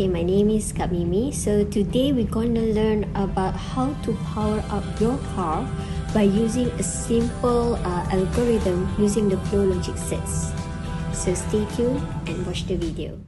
Okay, my name is Kak Mimi. So today we're going to learn about how to power up your car by using a simple algorithm using the Flowlogic sets. So stay tuned and watch the video.